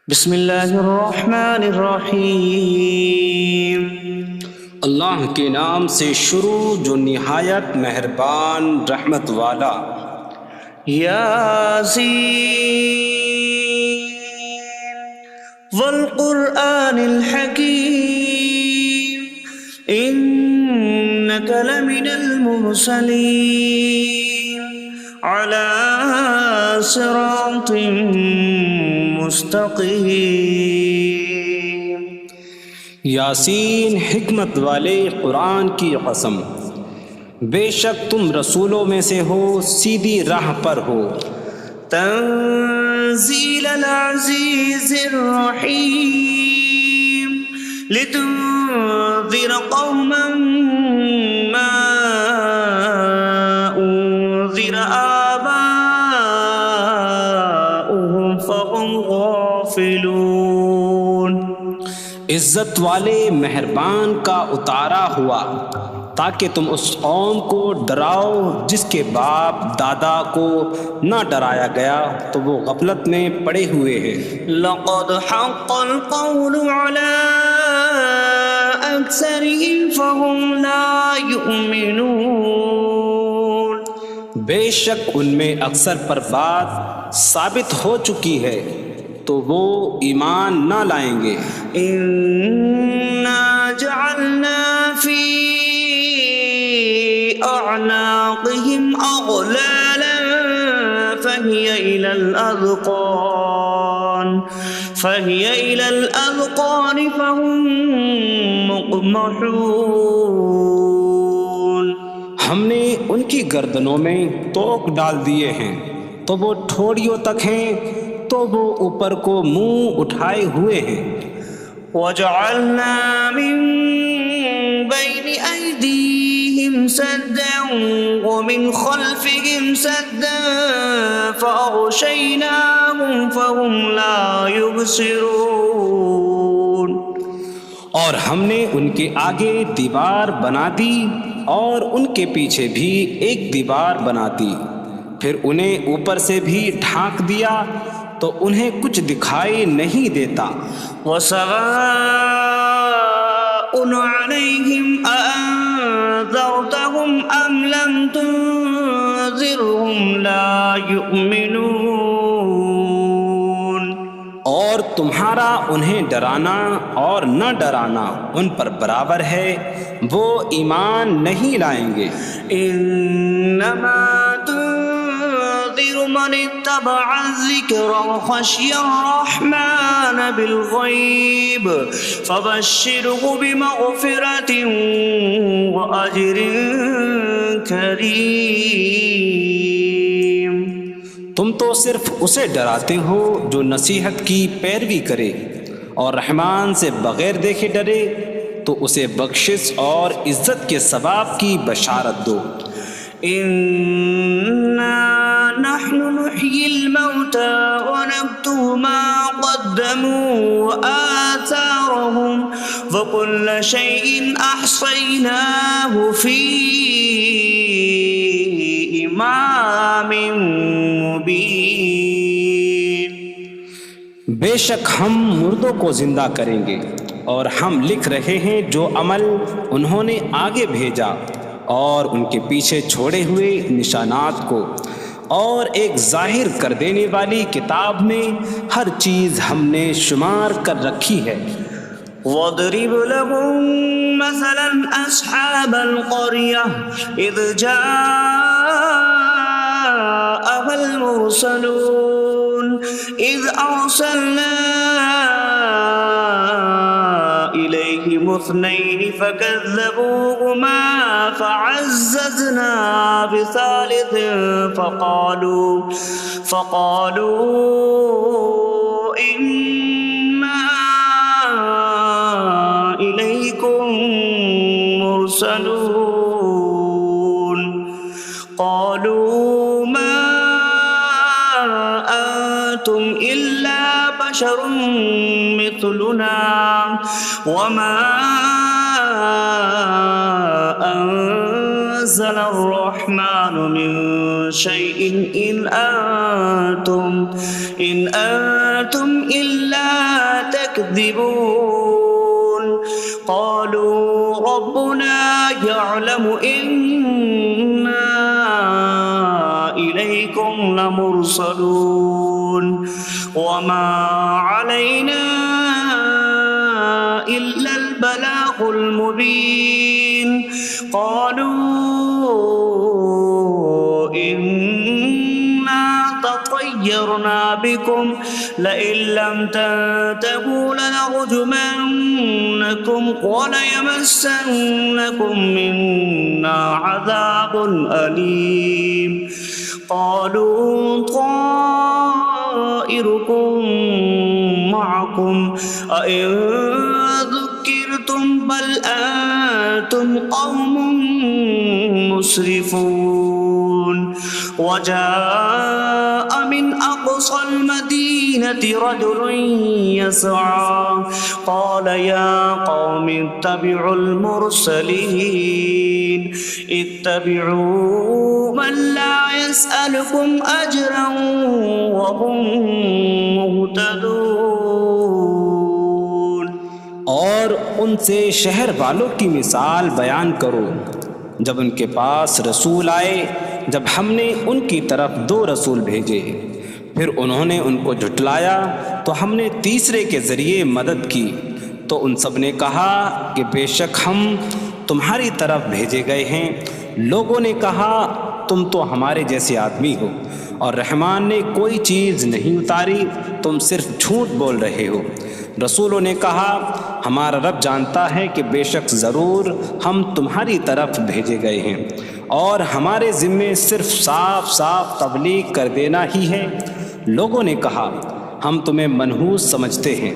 بسم اللہ الرحمن الرحیم۔ اللہ کے نام سے شروع جو نہایت مہربان رحمت والا۔ یاسین والقرآن الحکیم انک لمن المرسلین علی صراط مستقیم۔ یاسین حکمت والے قرآن کی قسم، بے شک تم رسولوں میں سے ہو، سیدھی راہ پر ہو۔ تنزیل العزیز الرحیم لتنذر قوما ما انذر آباؤهم فهم غافلون۔ عزت والے مہربان کا اتارا ہوا تاکہ تم اس قوم کو ڈراؤ جس کے باپ دادا کو نہ ڈرایا گیا تو وہ غفلت میں پڑے ہوئے ہیں۔ لقد حق القول على أكثرهم فهم لا يؤمنون۔ بے شک ان میں اکثر پر بات ثابت ہو چکی ہے تو وہ ایمان نہ لائیں گے۔ إنا جعلنا في أعناقهم أغلالا فهي إلى الأذقان فهم مقمحون۔ ہم نے ان کی گردنوں میں توق ڈال دیے ہیں تو وہ ٹھوڑیوں تک ہیں، تو وہ اوپر کو منہ اٹھائے ہوئے ہیں۔ وجعلنا من بين أيديهم سدا ومن خلفهم سدا فأغشيناهم فهم لا يبصرون۔ اور ہم نے ان کے آگے دیوار بنا دی اور ان کے پیچھے بھی ایک دیوار بنا دی، پھر انہیں اوپر سے بھی ڈھانک دیا تو انہیں کچھ دکھائی نہیں دیتا۔ وسواء عليهم أأنذرتهم أم لم تنذرهم لا يؤمنون۔ اور تمہارا انہیں ڈرانا اور نہ ڈرانا ان پر برابر ہے، وہ ایمان نہیں لائیں گے۔ انما تنذر من اتبع الذکر وخشی الرحمن بالغیب فبشره بمغفرة وأجر کریم۔ تم تو صرف اسے ڈراتے ہو جو نصیحت کی پیروی کرے اور رحمان سے بغیر دیکھے ڈرے، تو اسے بخشش اور عزت کے ثواب کی بشارت دو۔ انا نحن نحيي الموتى ونكتب ما قدموا وآثارهم وكل شيء أحصيناه في إمام مبين۔ بے شک ہم مردوں کو زندہ کریں گے اور ہم لکھ رہے ہیں جو عمل انہوں نے آگے بھیجا اور ان کے پیچھے چھوڑے ہوئے نشانات کو، اور ایک ظاہر کر دینے والی کتاب میں ہر چیز ہم نے شمار کر رکھی ہے۔ وَاضْرِبْ لَهُم مَّثَلًا أَصْحَابَ الْقَرْيَةِ إِذْ جَاءَهَا الْمُرْسَلُونَ إِذْ أَرْسَلْنَا إِلَيْهِمُ اثْنَيْنِ فَكَذَّبُوهُمَا فَعَزَّزْنَا بِثَالِثٍ فَقَالُوا إِنَّا إِلَيْكُمْ مُرْسَلُونَ۔ قَالُوا مَا أَنتُمْ إِلَّا بَشَرٌ مِثْلُنَا وَمَا أَنتُمْ نزل الرحمن من شيء إن أنتم إلا تكذبون قالوا ربنا يعلم إنا إليكم لمرسلون وما علينا إلا البلاغ المبين قالوا إنا تطيرنا بكم لئن لم تنتهوا لنرجمنكم وليمسنكم منا عذاب أليم قالوا طائركم معكم أئن ذكرتم بل أنتم قوم مسرفون وجاء من أقصى المدينة رجل يسعى قال يا قوم اتبعوا المرسلين اتبعوا من لا يسألكم أجرا وهم مهتدون اور ان سے شہر والوں کی مثال بیان کرو جب ان کے پاس رسول آئے جب ہم نے ان کی طرف 2 رسول بھیجے پھر انہوں نے ان کو جھٹلایا تو ہم نے تیسرے کے ذریعے مدد کی تو ان سب نے کہا کہ بے شک ہم تمہاری طرف بھیجے گئے ہیں لوگوں نے کہا تم تو ہمارے جیسے آدمی ہو اور رحمان نے کوئی چیز نہیں اتاری تم صرف جھوٹ بول رہے ہو رسولوں نے کہا ہمارا رب جانتا ہے کہ بے شک ضرور ہم تمہاری طرف بھیجے گئے ہیں اور ہمارے ذمے صرف صاف صاف تبلیغ کر دینا ہی ہے لوگوں نے کہا ہم تمہیں منحوس سمجھتے ہیں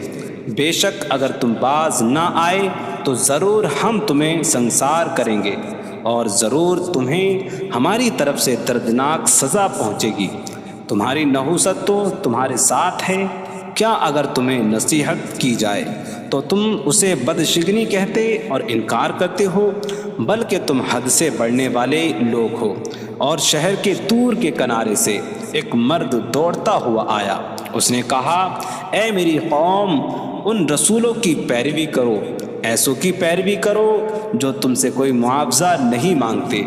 بے شک اگر تم باز نہ آئے تو ضرور ہم تمہیں سنسار کریں گے اور ضرور تمہیں ہماری طرف سے دردناک سزا پہنچے گی تمہاری نحوست تو تمہارے ساتھ ہے کیا اگر تمہیں نصیحت کی جائے تو تم اسے بدشگنی کہتے اور انکار کرتے ہو بلکہ تم حد سے بڑھنے والے لوگ ہو اور شہر کے دور کے کنارے سے ایک مرد دوڑتا ہوا آیا اس نے کہا اے میری قوم ان رسولوں کی پیروی کرو ایسوں کی پیروی کرو جو تم سے کوئی معاوضہ نہیں مانگتے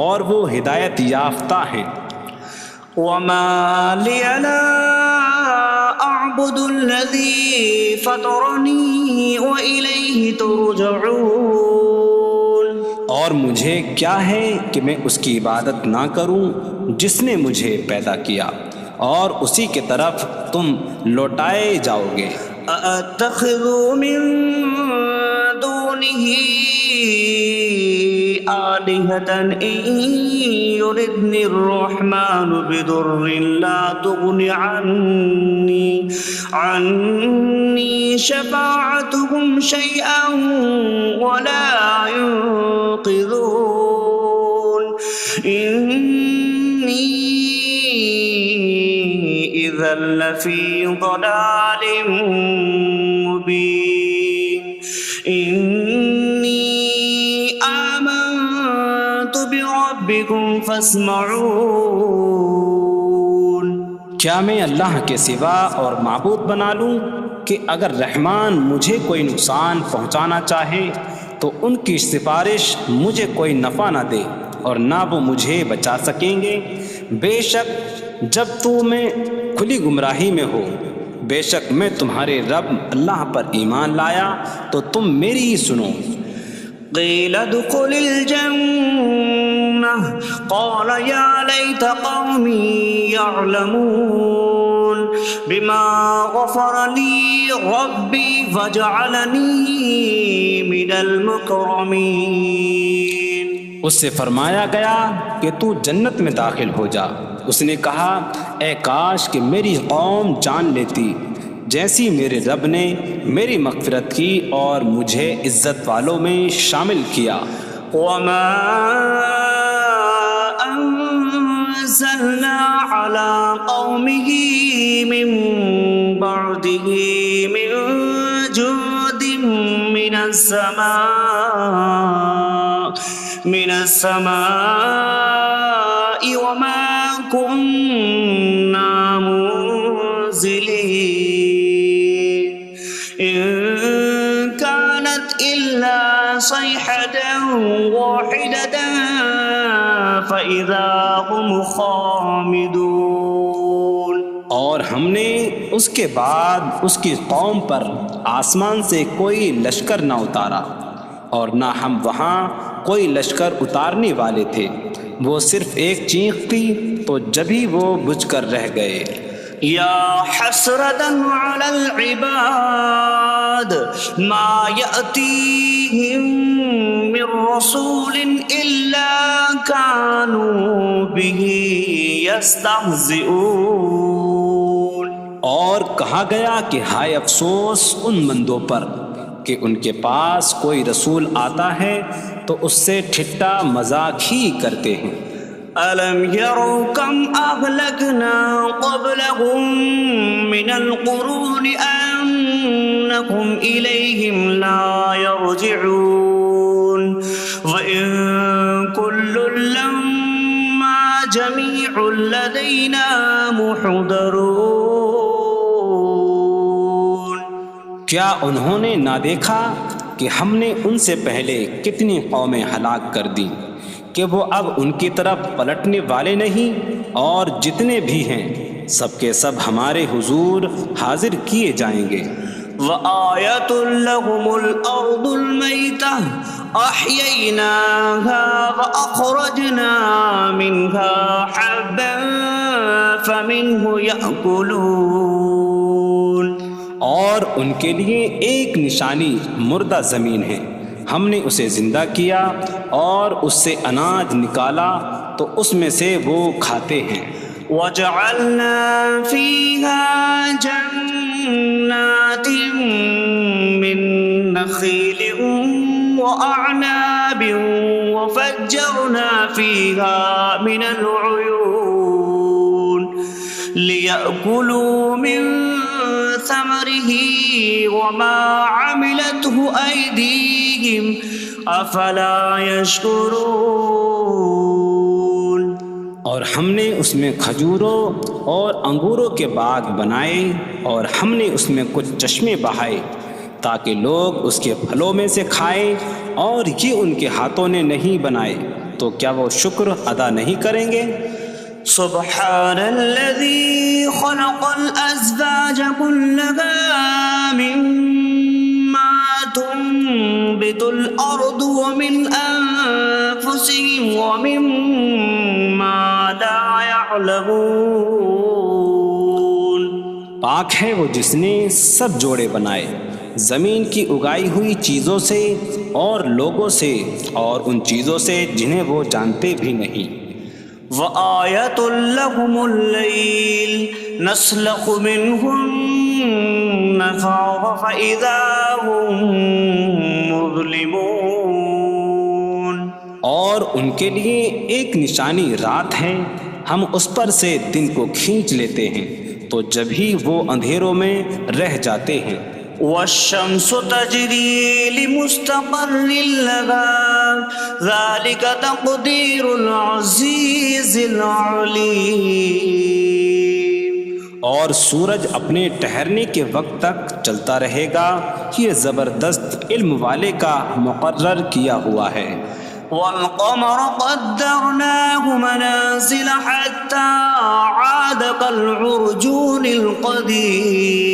اور وہ ہدایت یافتہ ہیں وما لي لا أعبد الذي فطرني وإليه ترجعون اور مجھے کیا ہے کہ میں اس کی عبادت نہ کروں جس نے مجھے پیدا کیا اور اسی کی طرف تم لوٹائے جاؤ گے أأتخذ من دونه آلهة إن يردني الرحمن بضر لا تغن عني شفاعتهم شيئا ولا ينقذون إني إذا لفي ضلال مبين إني آمنت بربكم فاسمعون کیا میں اللہ کے سوا اور معبود بنا لوں کہ اگر رحمان مجھے کوئی نقصان پہنچانا چاہے تو ان کی سفارش مجھے کوئی نفع نہ دے اور نہ وہ مجھے بچا سکیں گے بے شک جب میں کھلی گمراہی میں ہو بے شک میں تمہارے رب اللہ پر ایمان لایا تو تم میری ہی سنو قيل ادخل الجنة قال يا ليت قومي يعلمون بما غفر لي ربي فجعلني من المكرمين اس سے فرمایا گیا کہ تو جنت میں داخل ہو جا اس نے کہا اے کاش کہ میری قوم جان لیتی جیسی میرے رب نے میری مغفرت کی اور مجھے عزت والوں میں شامل کیا وما أنزلنا على قومه من بعده من جود من السماء من السماء وما كنا منزلين إن كانت إلا صيحة واحدة فإذا هم خامدون۔ اور ہم نے اس کے بعد اس کی قوم پر آسمان سے کوئی لشکر نہ اتارا، اور نہ ہم وہاں کوئی لشکر اتارنے والے تھے، وہ صرف ایک چیخ تھی تو جبھی وہ بجھ کر رہ گئے۔ یا حسرة على العباد ما يأتيهم من رسول إلا كانوا به يستهزئون۔ اور کہا گیا کہ ہائے افسوس ان بندوں پر کہ ان کے پاس کوئی رسول آتا ہے تو اس سے ٹھٹا مذاق ہی کرتے ہیں۔ أَلَمْ يَرَوْا كَمْ أَهْلَكْنَا قَبْلَهُمْ مِنَ الْقُرُونِ أَنَّكُمْ إِلَيْهِمْ لَا يَرْجِعُونَ وَإِن كُلٌّ لَّمَّا جَمِيعٌ لَّدَيْنَا مُحْضَرُونَ۔ کیا انہوں نے نہ دیکھا کہ ہم نے ان سے پہلے کتنی قومیں ہلاک کر دیں کہ وہ اب ان کی طرف پلٹنے والے نہیں، اور جتنے بھی ہیں سب کے سب ہمارے حضور حاضر کیے جائیں گے۔ وَآيَةٌ لَّهُمُ الْأَرْضُ الْمَيْتَةُ أَحْيَيْنَاهَا وَأَخْرَجْنَا مِنْهَا حَبًّا فَمِنْهُ يَأْكُلُونَ۔ اور ان کے لیے ایک نشانی مردہ زمین ہے، ہم نے اسے زندہ کیا اور اس سے اناج نکالا تو اس میں سے وہ کھاتے ہیں۔ وَجَعَلْنَا فِيهَا جَنَّاتٍ مِّن نَّخِيلٍ وَأَعْنَابٍ وَفَجَّرْنَا فِيهَا مِنَ الْعُيُونِ لِيَأْكُلُوا مِن ثَمَرِهِ وَمَا عَمِلَتْهُ أَيْدِيهِمْ أَفَلَا يَشْكُرُونَ۔ اور ہم نے اس میں کھجوروں اور انگوروں کے باغ بنائے، اور ہم نے اس میں کچھ چشمے بہائے تاکہ لوگ اس کے پھلوں میں سے کھائیں، اور یہ ان کے ہاتھوں نے نہیں بنائے، تو کیا وہ شکر ادا نہیں کریں گے؟ سبحان الذي خلق الأزواج كلها مما تنبت الأرض ومن أنفسهم ومما لا يعلمون۔ پاک ہے وہ جس نے سب جوڑے بنائے زمین کی اگائی ہوئی چیزوں سے اور لوگوں سے اور ان چیزوں سے جنہیں وہ جانتے بھی نہیں۔ وَآيَةٌ لَّهُمُ اللَّيْلُ نَسْلَخُ مِنْهُ النَّهَارَ فَإِذَا هُم مُظْلِمُونَ۔ اور ان کے لیے ایک نشانی رات ہے، ہم اس پر سے دن کو کھینچ لیتے ہیں تو جبھی وہ اندھیروں میں رہ جاتے ہیں۔ وَالشَّمْسُ تَجْرِي لِمُسْتَقَرٍّ لَّهَا ذَلِكَ تَقْدِيرُ الْعَزِيزِ الْعَلِيمِ۔ اور سورج اپنے ٹھہرنے کے وقت تک چلتا رہے گا، یہ زبردست علم والے کا مقرر کیا ہوا ہے۔ وَالْقَمَرَ قَدَّرْنَاهُ مَنَازِلَ حَتَّى عَادَ كَالْعُرْجُونِ الْقَدِيمِ۔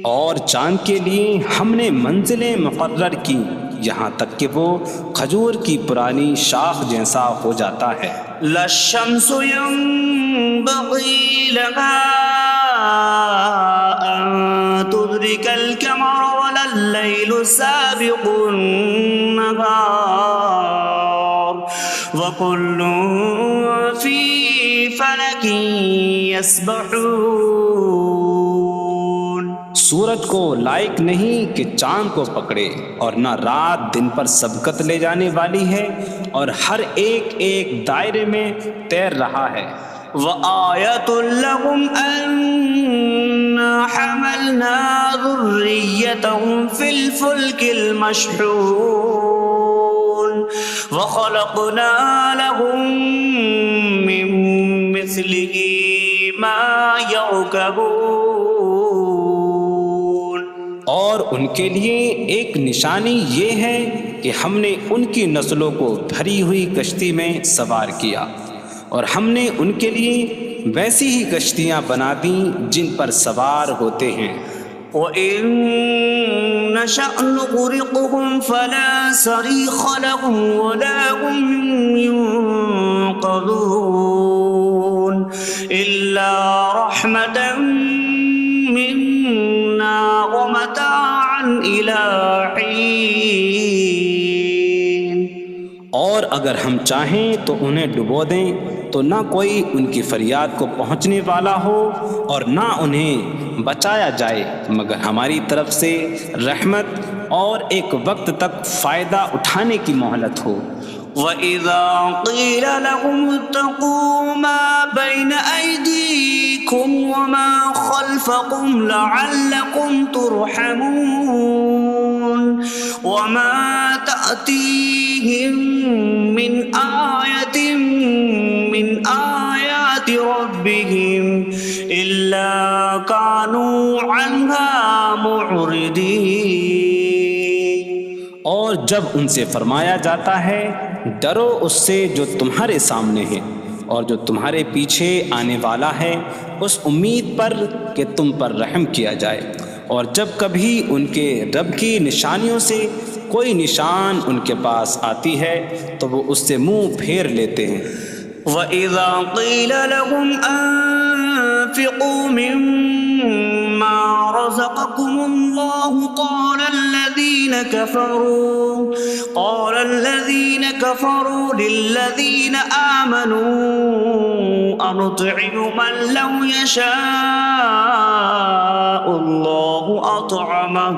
اور چاند کے لیے ہم نے منزلیں مقرر کی یہاں تک کہ وہ کھجور کی پرانی شاخ جیسا ہو جاتا ہے۔ لا الشمس ينبغي لها أن تدرك القمر ولا الليل سابق النهار وكل في فلك يسبحون۔ سورج کو لائق نہیں کہ چاند کو پکڑے، اور نہ رات دن پر سبقت لے جانے والی ہے، اور ہر ایک ایک دائرے میں تیر رہا ہے۔ وَآيَةٌ لَّهُمْ أَنَّا حَمَلْنَا ذُرِّيَّتَهُمْ فِي الْفُلْكِ الْمَشْحُونِ۔ وخلقنا لهم من مثله ما يركبون. اور ان کے لیے ایک نشانی یہ ہے کہ ہم نے ان کی نسلوں کو بھری ہوئی کشتی میں سوار کیا، اور ہم نے ان کے لیے ویسی ہی کشتیاں بنا دیں جن پر سوار ہوتے ہیں. وَإِن نَّشَأْ نُغْرِقْهُمْ فَلَا صَرِيخَ لَهُمْ وَلَا هُمْ يُنقَذُونَ إِلَّا رَحْمَةً مِّنَّا وَمَتَاعًا إِلَىٰ حِينٍ. اور اگر ہم چاہیں تو انہیں ڈبو دیں تو نہ کوئی ان کی فریاد کو پہنچنے والا ہو اور نہ انہیں بچایا جائے مگر ہماری طرف سے رحمت اور ایک وقت تک فائدہ اٹھانے کی مہلت ہو. وَإِذَا قِيلَ لَهُمُ اتَّقُوا مَا بَيْنَ أَيْدِيكُمْ وَمَا خَلْفَكُمْ لَعَلَّكُمْ تُرْحَمُونَ وَمَا تَأْتِيهِم مِّنْ آيَةٍ مِّنْ آيَاتِ رَبِّهِمْ إِلَّا كَانُوا عَنْهَا مُعْرِضِينَ. اور جب ان سے فرمایا جاتا ہے ڈرو اس سے جو تمہارے سامنے ہے اور جو تمہارے پیچھے آنے والا ہے، اس امید پر کہ تم پر رحم کیا جائے، اور جب کبھی ان کے رب کی نشانیوں سے کوئی نشان ان کے پاس آتی ہے تو وہ اس سے منہ پھیر لیتے ہیں. وَإِذَا قِيلَ لَهُمْ أَنفِقُوا مِمَّا رَزَقَكُمُ اللَّهُ قَالَ الَّذِينَ كَفَرُوا لِلَّذِينَ آمَنُوا أَنُطْعِمُ مَن لَّوْ يَشَاءُ اللَّهُ أَطْعَمَهُ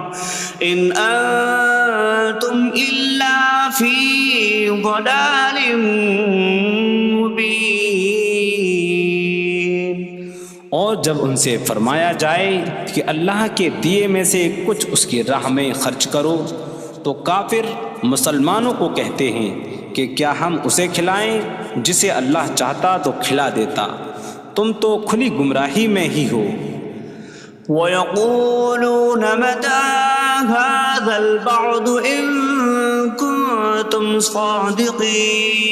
إِنْ أَنتُمْ إِلَّا فِي ضَلَالٍ مبین. اور جب ان سے فرمایا جائے کہ اللہ کے دیے میں سے کچھ اس کی راہ میں خرچ کرو تو کافر مسلمانوں کو کہتے ہیں کہ کیا ہم اسے کھلائیں جسے اللہ چاہتا تو کھلا دیتا، تم تو کھلی گمراہی میں ہی ہو. وَيَقُولُونَ مَتَىٰ هَٰذَا الْوَعْدُ إِن كُنتُمْ صَادِقِينَ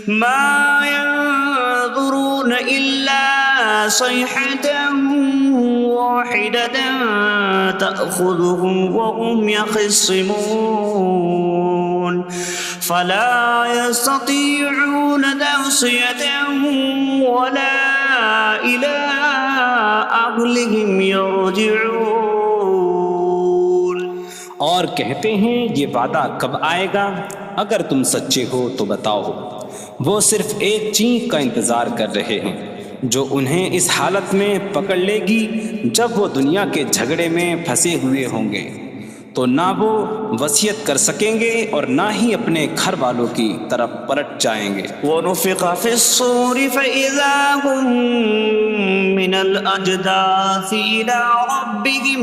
مَا يَنظُرُونَ إِلَّا صَيْحَةً وَاحِدَةً تَأْخُذُهُمْ وَهُمْ يَخِصِّمُونَ فَلَا يَسْتَطِيعُونَ تَوْصِيَةً وَلَا إِلَىٰ أَهْلِهِمْ يَرْجِعُونَ. اور کہتے ہیں یہ وعدہ کب آئے گا؟ اگر تم سچے ہو تو بتاؤ. وہ صرف ایک چینک کا انتظار کر رہے ہیں جو انہیں اس حالت میں پکڑ لے گی جب وہ دنیا کے جھگڑے میں پھنسے ہوئے ہوں گے، تو نہ وہ وصیت کر سکیں گے اور نہ ہی اپنے گھر والوں کی طرف پلٹ جائیں گے. وَنُفِخَ فِي الصُّورِ فَإِذَا هُم مِّنَ الْأَجْدَاثِ إِلَىٰ رَبِّهِمْ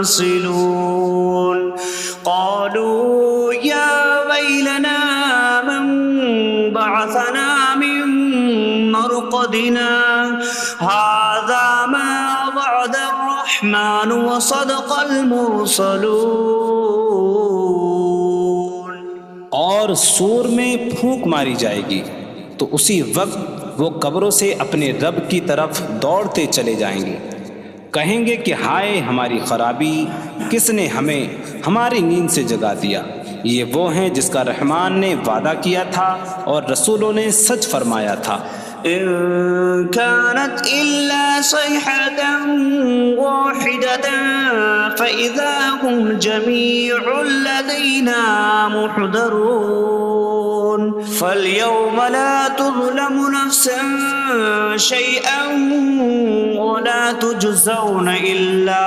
يَنسِلُونَ قَالُوا يَا وَيْلَنَا مَن بَعَثَنَا مِن مَّرْقَدِنَا هَٰذَا مَا وَعَدَ الرَّحْمَٰنُ وَصَدَقَ الْمُرْسَلُونَ. اور سور میں پھونک ماری جائے گی تو اسی وقت وہ قبروں سے اپنے رب کی طرف دوڑتے چلے جائیں گے، کہیں گے کہ ہائے ہماری خرابی، کس نے ہمیں ہماری نیند سے جگا دیا. یہ وہ ہیں جس کا رحمان نے وعدہ کیا تھا اور رسولوں نے سچ فرمایا تھا. إن كانت إلا صيحة واحدة فإذا هم جميع لدينا محضرون فاليوم لا تظلم نفس شيئا ولا تجزون إلا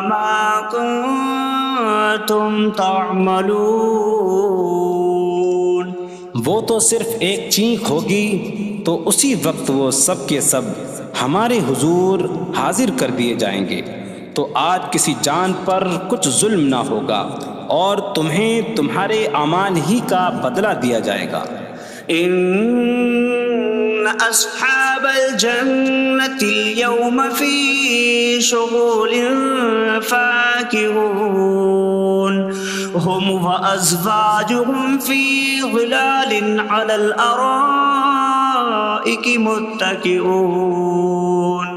ما كنتم تعملون. وہ تو صرف ایک چینک ہوگی تو اسی وقت وہ سب کے سب ہمارے حضور حاضر کر دیے جائیں گے، تو آج کسی جان پر کچھ ظلم نہ ہوگا اور تمہیں تمہارے اعمال ہی کا بدلہ دیا جائے گا۔ إن أصحاب الجنة اليوم في شغل فاكهون هم وأزواجهم في ظلال على الأرائك متكئون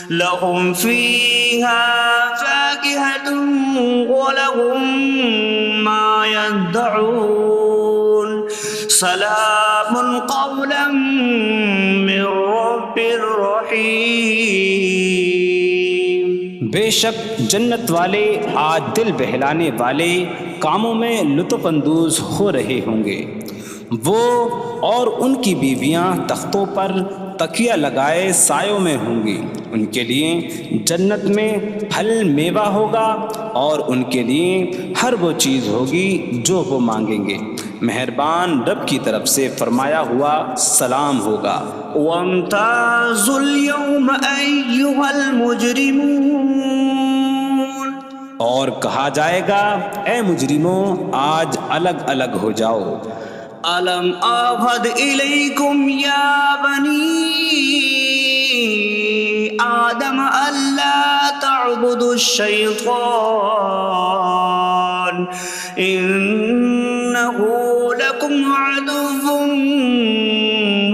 لهم فيها فاكهة ولهم ما يدعون سلام قولا من رب رحیم۔ بے شک جنت والے آج دل بہلانے والے کاموں میں لطف اندوز ہو رہے ہوں گے۔ وہ اور ان کی بیویاں تختوں پر تکیہ لگائے سایوں میں ہوں گی۔ ان کے لیے جنت میں پھل میوہ ہوگا اور ان کے لیے ہر وہ چیز ہوگی جو وہ مانگیں گے۔ مہربان رب کی طرف سے فرمایا ہوا سلام ہوگا۔ وامتازوا اليوم أيها المجرمون، اور کہا جائے گا اے مجرموں آج الگ الگ ہو جاؤ۔ ألم أعهد إليكم يا بني آدم ألا تعبدوا الشيطان إنه لكم عدو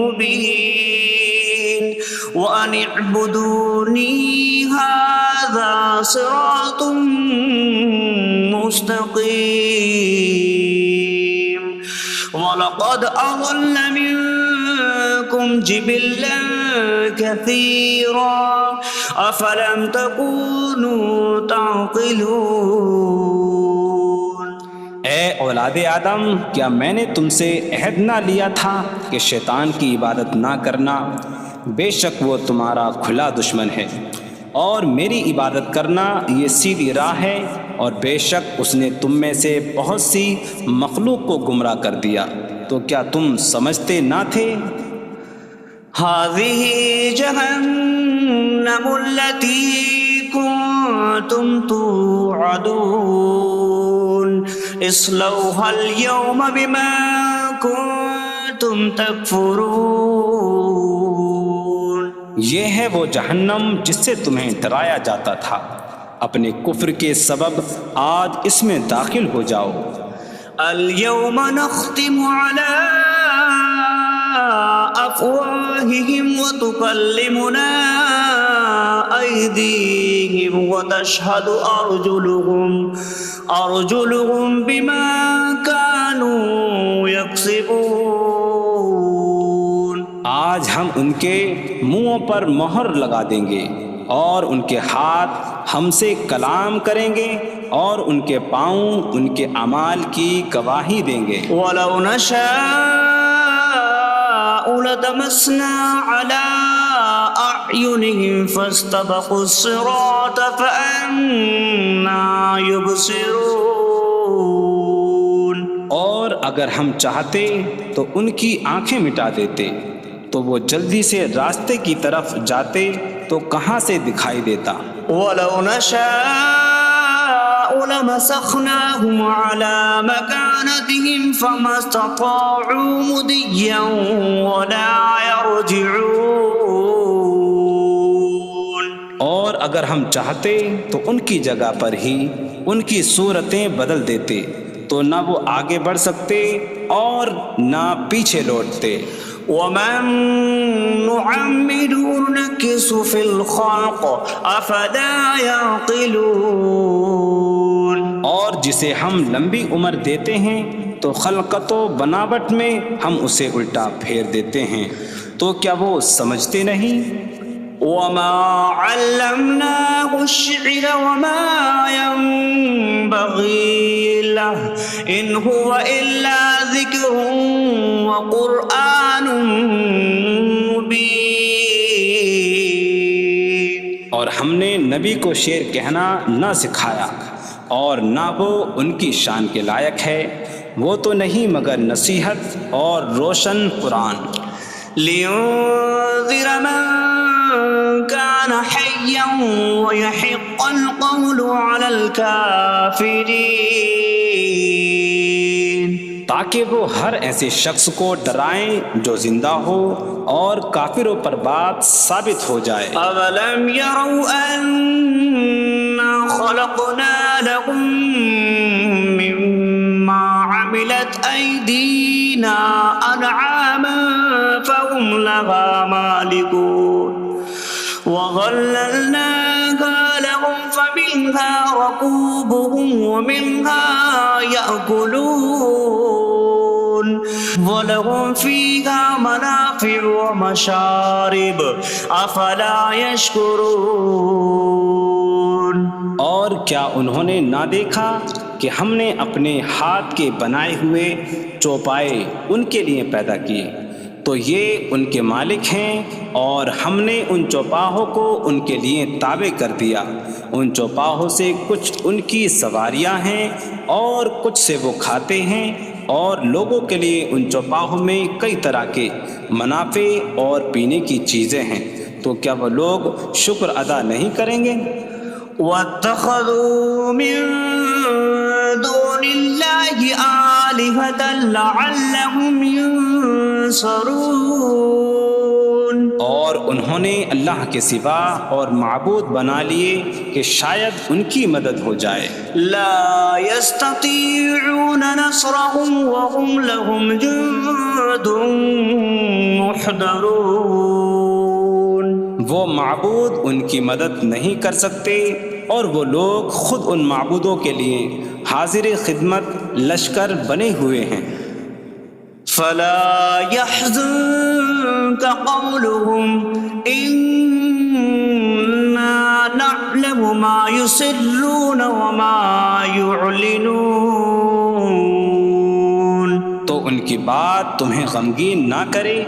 مبين وأن اعبدوني هذا صراط مستقيم وَلَقَدْ أَضَلَّ مِنكُمْ جِبِلًّا كَثِيرًا أَفَلَمْ تَكُونُوا تَعْقِلُونَ۔ اے اولاد آدم، کیا میں نے تم سے عہد نہ لیا تھا کہ شیطان کی عبادت نہ کرنا؟ بے شک وہ تمہارا کھلا دشمن ہے، اور میری عبادت کرنا یہ سیدھی راہ ہے، اور بے شک اس نے تم میں سے بہت سی مخلوق کو گمراہ کر دیا، تو کیا تم سمجھتے نہ تھے؟ هذه جهنم التي كنتم توعدون اصلوها اليوم بما كنتم تكفرون۔ یہ ہے وہ جہنم جس سے تمہیں ڈرایا جاتا تھا، اپنے کفر کے سبب آج اس میں داخل ہو جاؤ۔ اليوم نختم على أفواههم وتكلمنا أيديهم وتشهد أرجلهم بما كانوا يكسبون۔ آج ہم ان کے منہوں پر مہر لگا دیں گے، اور ان کے ہاتھ ہم سے کلام کریں گے، اور ان کے پاؤں ان کے اعمال کی گواہی دیں گے۔ وَلَوْ نَشَاءُ لَطَمَسْنَا عَلَىٰ أَعْيُنِهِمْ فَاسْتَبَقُوا الصِّرَاطَ فَأَنَّىٰ يُبْصِرُونَ۔ اور اگر ہم چاہتے تو ان کی آنکھیں مٹا دیتے، تو وہ جلدی سے راستے کی طرف جاتے تو کہاں سے دکھائی دیتا۔ وَلَوْ نَشَاءُ لَمَسَخْنَاهُمْ عَلَىٰ مَكَانَتِهِمْ فَمَا اسْتَطَاعُوا مُضِيًّا وَلَا يَرْجِعُونَ۔ اور اگر ہم چاہتے تو ان کی جگہ پر ہی ان کی صورتیں بدل دیتے، تو نہ وہ آگے بڑھ سکتے اور نہ پیچھے لوٹتے۔ وَمَن نُّعَمِّرْهُ نُنَكِّسْهُ فِي الْخَلْقِ أَفَلَا يَعْقِلُونَ۔ اور جسے ہم لمبی عمر دیتے ہیں تو خلقت و بناوٹ میں ہم اسے الٹا پھیر دیتے ہیں، تو کیا وہ سمجھتے نہیں؟ وَمَا عَلَّمْنَاهُ الشِّعْرَ وَمَا يَنبَغِي لَهُ إِنْ هُوَ إِلَّا ذِكْرٌ وَقُرْآنٌ مُبِينٌ۔ اور ہم نے نبی کو شعر کہنا نہ سکھایا، اور نہ وہ ان کی شان کے لائق ہے، وہ تو نہیں مگر نصیحت اور روشن قرآن۔ لِيُنذِرَ مَن كَانَ حَيًّا حيا ويحق القول على الكافرين تاکہ وہ ہر ایسے شخص کو ڈرائیں جو زندہ ہو اور کافروں پر بات ثابت ہو جائے۔ أولم يروا أنا خلقنا لهم مما عملت أيدينا أنعاما فهم لها مالكون وظللناها لهم فمنها ركوبهم ومنها يأكلون وَلَهُمْ فِيهَا مَنَافِعُ وَمَشَارِبُ أَفَلَا يَشْكُرُونَ۔ اور کیا انہوں نے نہ دیکھا کہ ہم نے اپنے ہاتھ کے بنائے ہوئے چوپائے ان کے لیے پیدا کیے، تو یہ ان کے مالک ہیں، اور ہم نے ان چوپاہوں کو ان کے لیے تابع کر دیا۔ ان چوپاہوں سے کچھ ان کی سواریاں ہیں اور کچھ سے وہ کھاتے ہیں، اور لوگوں کے لیے ان چوپاہوں میں کئی طرح کے منافع اور پینے کی چیزیں ہیں، تو کیا وہ لوگ شکر ادا نہیں کریں گے؟ وَاتَّخَذُوا مِن دُونِ اللَّهِ آلِهَةً لَعَلَّهُمْ يُنصَرُونَ۔ اور انہوں نے اللہ کے سوا اور معبود بنا لیے کہ شاید ان کی مدد ہو جائے۔ لا يستطيعون نصرهم وهم لهم جند محضرون۔ وہ معبود ان کی مدد نہیں کر سکتے، اور وہ لوگ خود ان معبودوں کے لیے حاضر خدمت لشکر بنے ہوئے ہیں۔ فلا يحزنك قولهم إنا نعلم ما يسرون وما يعلنون۔ تو ان کی بات تمہیں غمگین نہ کرے،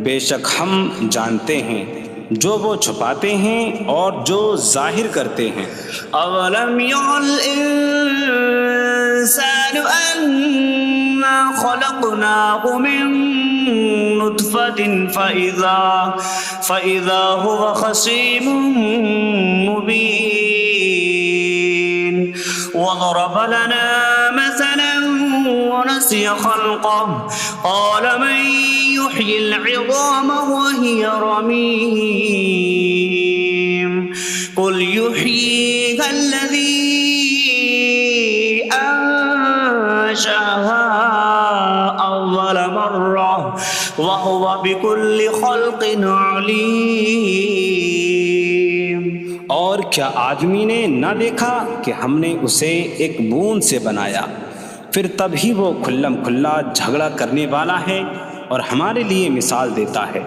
بے شک ہم جانتے ہیں جو وہ چھپاتے ہیں اور جو ظاہر کرتے ہیں۔ اولم ير الانسان انا خلقناه من نطفة فإذا هو خصيم مبين وضرب لنا مثلا ونسي خلقه قال من يحيي العظام وهي رميم قل يحييها الذي أنشأها أول مرة وهو بكل خلق عليم۔ اور کیا آدمی نے نہ دیکھا کہ ہم نے اسے ایک بوند سے بنایا، پھر تب ہی وہ کھلم کھلا جھگڑا کرنے والا ہے اور ہمارے لیے مثال دیتا ہے،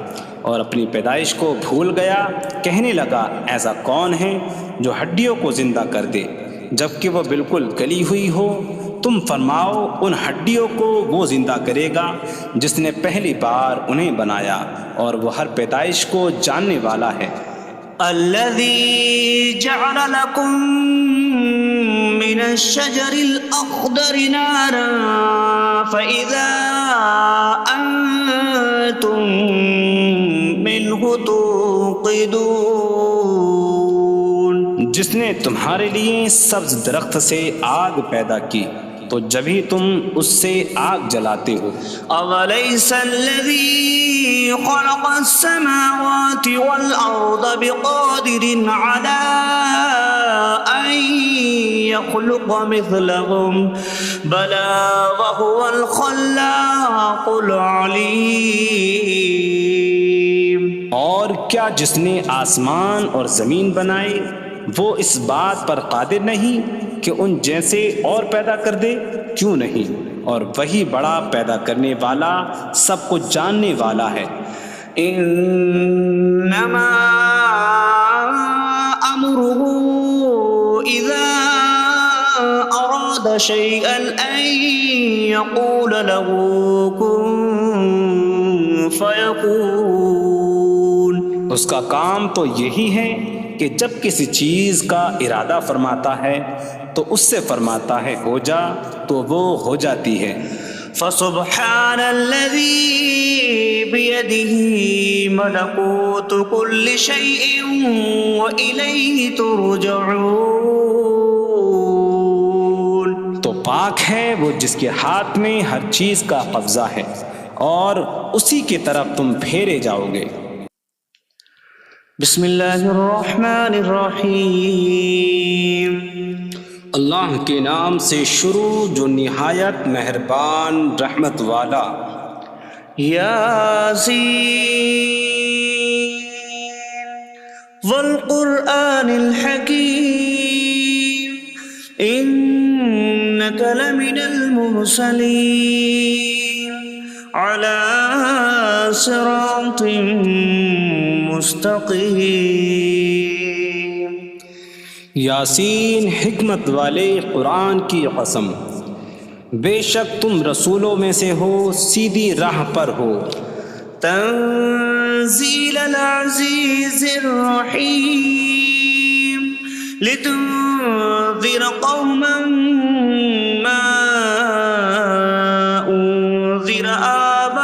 اور اپنی پیدائش کو بھول گیا، کہنے لگا ایسا کون ہے جو ہڈیوں کو زندہ کر دے جبکہ وہ بالکل گلی ہوئی ہو؟ تم فرماؤ ان ہڈیوں کو وہ زندہ کرے گا جس نے پہلی بار انہیں بنایا، اور وہ ہر پیدائش کو جاننے والا ہے۔ الذي جعل لكم من الشجر الأخضر نارا فإذا أنتم منه توقدون۔ جس نے تمہارے لیے سبز درخت سے آگ پیدا کی تو جبھی تم اس سے آگ جلاتے ہو۔ أَوَلَيْسَ الَّذِي خَلَقَ السَّمَاوَاتِ وَالْأَرْضَ بِقَادِرٍ عَلَىٰ أَن يَخْلُقَ مِثْلَهُم بَلَىٰ وَهُوَ الْخَلَّاقُ الْعَلِيمُ۔ اور کیا جس نے آسمان اور زمین بنائے وہ اس بات پر قادر نہیں کہ ان جیسے اور پیدا کر دے؟ کیوں نہیں، اور وہی بڑا پیدا کرنے والا سب کچھ جاننے والا ہے۔ انما امره اذا اراد شيئا ان يقول له كن فيكون۔ اس کا کام تو یہی ہے کہ جب کسی چیز کا ارادہ فرماتا ہے تو اس سے فرماتا ہے ہو جا، تو وہ ہو جاتی ہے۔ فسبحان الذي بيده ملكوت كل شيء وإليه ترجعون. تو پاک ہے وہ جس کے ہاتھ میں ہر چیز کا قبضہ ہے اور اسی کی طرف تم پھیرے جاؤ گے. بسم اللہ الرحمن الرحیم. اللہ کے نام سے شروع جو نہایت مہربان رحمت والا. یاسین والقرآن الحکیم انک لمن المرسلین علی صراط مستقیم. یاسین حکمت والے قرآن کی قسم، بے شک تم رسولوں میں سے ہو، سیدھی راہ پر ہو. تنزیل العزیز الرحیم لتنذر قوما ما انذر آباؤهم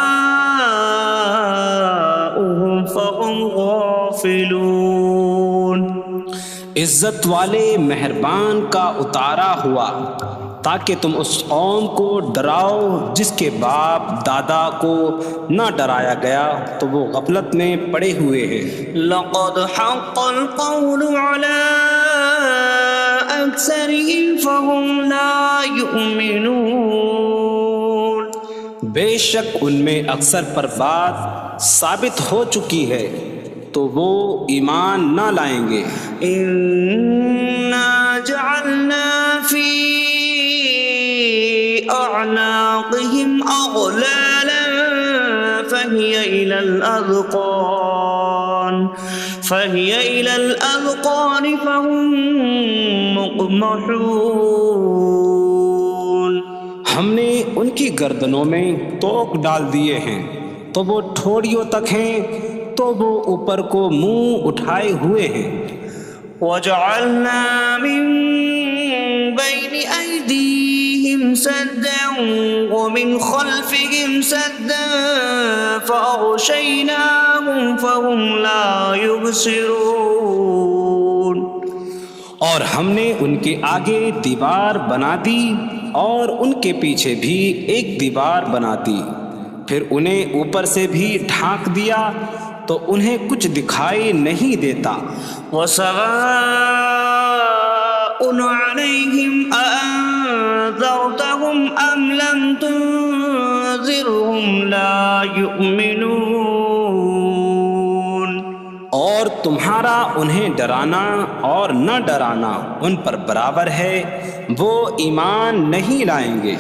فهم غافلون. عزت والے مہربان کا اتارا ہوا تاکہ تم اس قوم کو ڈراؤ جس کے باپ دادا کو نہ ڈرایا گیا تو وہ غفلت میں پڑے ہوئے ہیں. لقد حق القول على أكثرهم فهم لا يؤمنون. بے شک ان میں اکثر پر بات ثابت ہو چکی ہے تو وہ ایمان نہ لائیں گے. إنا جعلنا في أعناقهم أغلالا فهي إلى الأذقان فهم مقمحون. ہم نے ان کی گردنوں میں توق ڈال دیے ہیں تو وہ ٹھوڑیوں تک ہیں تو وہ اوپر کو منہ اٹھائے ہوئے ہیں. وجعلنا من بين أيديهم سدا ومن خلفهم سدا فأغشيناهم فهم لا يبصرون. اور ہم نے ان کے آگے دیوار بنا دی اور ان کے پیچھے بھی ایک دیوار بنا دی، پھر انہیں اوپر سے بھی ڈھانک دیا تو انہیں کچھ دکھائی نہیں دیتا. وسواء عليهم أأنذرتهم أم لم تنذرهم لا يؤمنون. اور تمہارا انہیں ڈرانا اور نہ ڈرانا ان پر برابر ہے، وہ ایمان نہیں لائیں گے.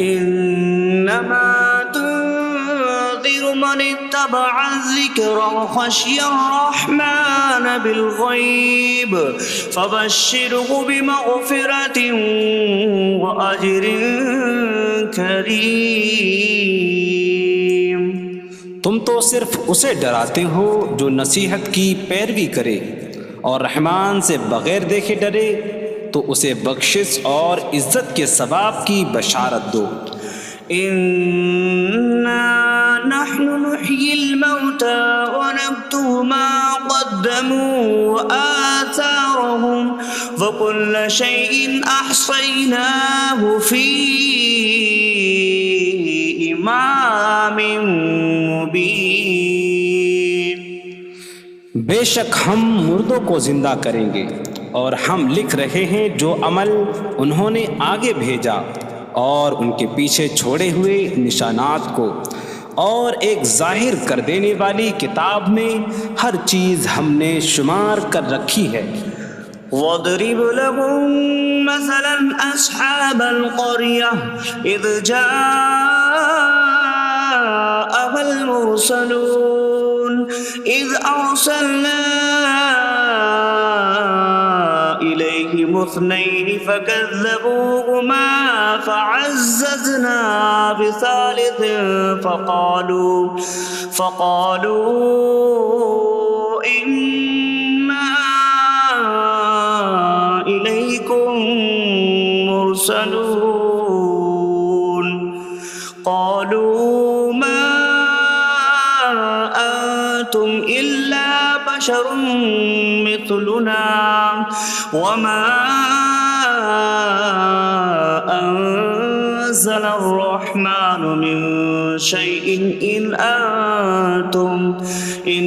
انما تنذر من اتبع الذکر وخشی الرحمن بالغیب فبشره بمغفرة وأجر کریم. تم تو صرف اسے ڈراتے ہو جو نصیحت کی پیروی کرے اور رحمان سے بغیر دیکھے ڈرے تو اسے بخشش اور عزت کے ثواب کی بشارت دو. انا نحن نحيي الموتى ونكتب ما قدموا وآثارهم وكل شيء أحصيناه في إمام مبين. بے شک ہم مردوں کو زندہ کریں گے اور ہم لکھ رہے ہیں جو عمل انہوں نے آگے بھیجا اور ان کے پیچھے چھوڑے ہوئے نشانات کو، اور ایک ظاہر کر دینے والی کتاب میں ہر چیز ہم نے شمار کر رکھی ہے. وَاضْرِبْ لَهُم مَّثَلًا أَصْحَابَ الْقَرْيَةِ إِذْ جَاءَهَا الْمُرْسَلُونَ إِذْ أَرْسَلْنَا إِلَيْهِمُ اثْنَيْنِ فَكَذَّبُوهُمَا فَعَزَّزْنَا بِثَالِثٍ فَقَالُوا إِنَّا إِلَيْكُمْ مُرْسَلُونَ. بشر مثلنا وما أنزل الرحمن من شيء إن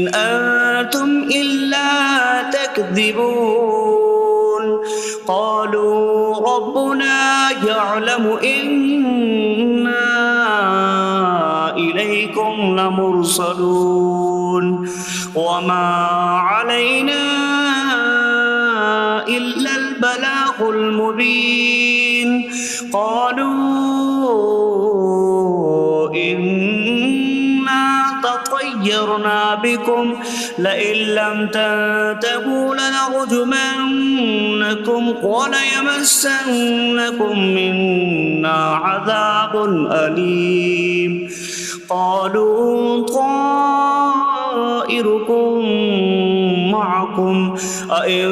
أنتم إلا تكذبون قالوا ربنا يعلم إنا إليكم لمرسلون وما علينا إلا البلاغ المبين قالوا إنا تطيرنا بكم لئن لم تنتهوا لنرجمنكم وليمسنكم منا عذاب أليم قالوا طائركم معكم أئن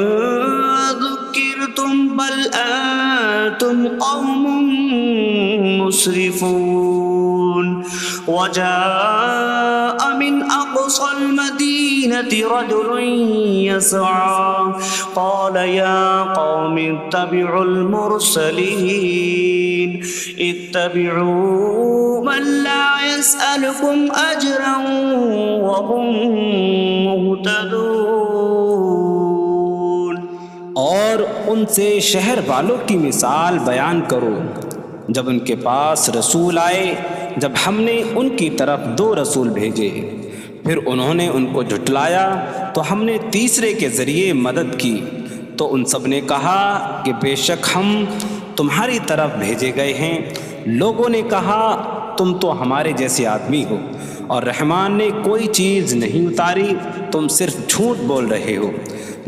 ذكرتم بل أنتم قوم مسرفون وجاء من أقصى المدينة رجل يسعى قال يا قوم اتبعوا المرسلين اتبعوا من لا يسألكم أجرا وهم مهتدون اور ان سے شہر والوں کی مثال بیان کرو جب ان کے پاس رسول آئے جب ہم نے ان کی طرف 2 رسول بھیجے پھر انہوں نے ان کو جھٹلایا تو ہم نے تیسرے کے ذریعے مدد کی تو ان سب نے کہا کہ بے شک ہم تمہاری طرف بھیجے گئے ہیں لوگوں نے کہا تم تو ہمارے جیسے آدمی ہو اور رحمان نے کوئی چیز نہیں اتاری تم صرف جھوٹ بول رہے ہو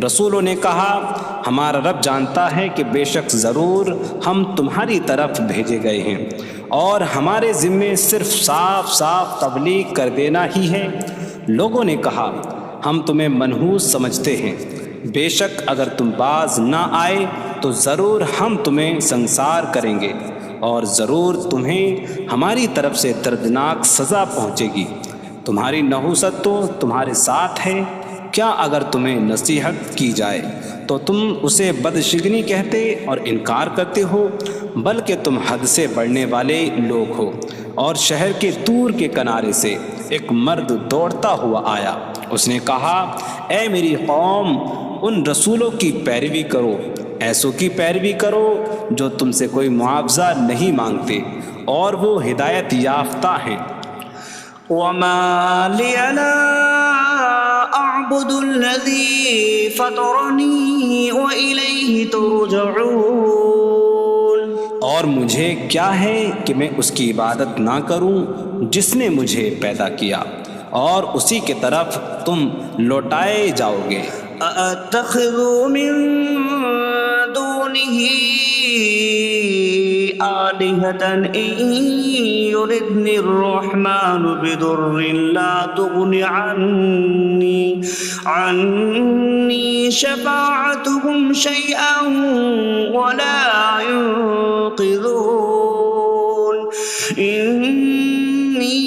رسولوں نے کہا ہمارا رب جانتا ہے کہ بے شک ضرور ہم تمہاری طرف بھیجے گئے ہیں اور ہمارے ذمے صرف صاف صاف تبلیغ کر دینا ہی ہے لوگوں نے کہا ہم تمہیں منحوس سمجھتے ہیں بے شک اگر تم باز نہ آئے تو ضرور ہم تمہیں سنسار کریں گے اور ضرور تمہیں ہماری طرف سے دردناک سزا پہنچے گی تمہاری نحوست تو تمہارے ساتھ ہے کیا اگر تمہیں نصیحت کی جائے تو تم اسے بدشگنی کہتے اور انکار کرتے ہو بلکہ تم حد سے بڑھنے والے لوگ ہو اور شہر کے دور کے کنارے سے ایک مرد دوڑتا ہوا آیا اس نے کہا اے میری قوم ان رسولوں کی پیروی کرو ایسوں کی پیروی کرو جو تم سے کوئی معاوضہ نہیں مانگتے اور وہ ہدایت یافتہ ہیں وما لي لا أعبد الذي فطرني وإليه ترجعون اور مجھے کیا ہے کہ میں اس کی عبادت نہ کروں جس نے مجھے پیدا کیا اور اسی کی طرف تم لوٹائے جاؤ گے أأتخذ من دونه آلهة إن يردني الرحمن بضر لا تغن عني شفاعتهم شيئا ولا ينقذون إني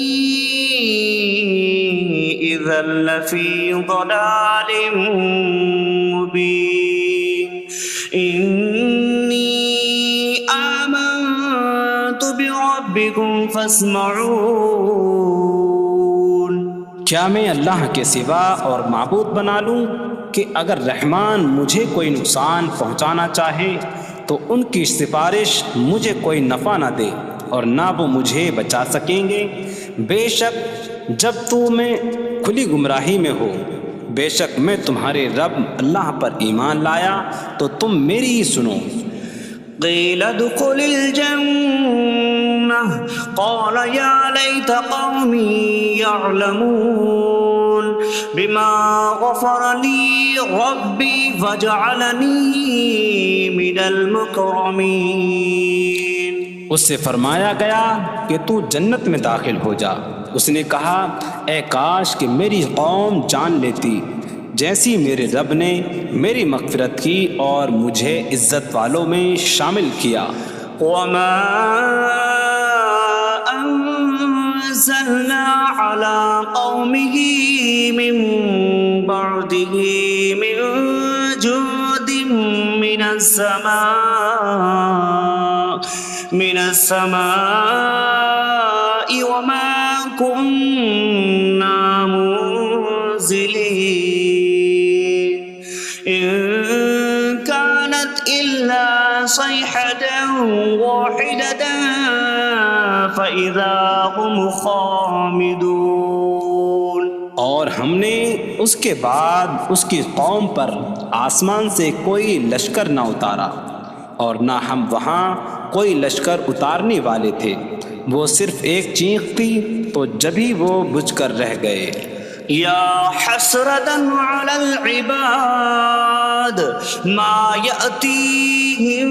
إذا لفي ضلال مبين إني آمنت بربكم فاسمعون کیا میں اللہ کے سوا اور معبود بنا لوں کہ اگر رحمان مجھے کوئی نقصان پہنچانا چاہے تو ان کی سفارش مجھے کوئی نفع نہ دے اور نہ وہ مجھے بچا سکیں گے بے شک جب میں کھلی گمراہی میں ہو بے شک میں تمہارے رب اللہ پر ایمان لایا تو تم میری ہی سنو قیل ادخل الجنہ قال یا لیت قومی یعلمون بما غفر لی ربی وجعلنی من المکرمین اس سے فرمایا گیا کہ تو جنت میں داخل ہو جا اس نے کہا اے کاش کہ میری قوم جان لیتی جیسی میرے رب نے میری مغفرت کی اور مجھے عزت والوں میں شامل کیا وما انزلنا على قومه من بعد بعده من جود من السماء وما كنا منزلين إن كانت إلا صيحة واحدة فإذا هم خامدون۔ اور ہم نے اس کے بعد اس کی قوم پر آسمان سے کوئی لشکر نہ اتارا اور نہ ہم وہاں کوئی لشکر اتارنے والے تھے، وہ صرف ایک چیخ تھی تو جبھی وہ بجھ کر رہ گئے۔ یا حسرتاً علی العباد ما یأتیہم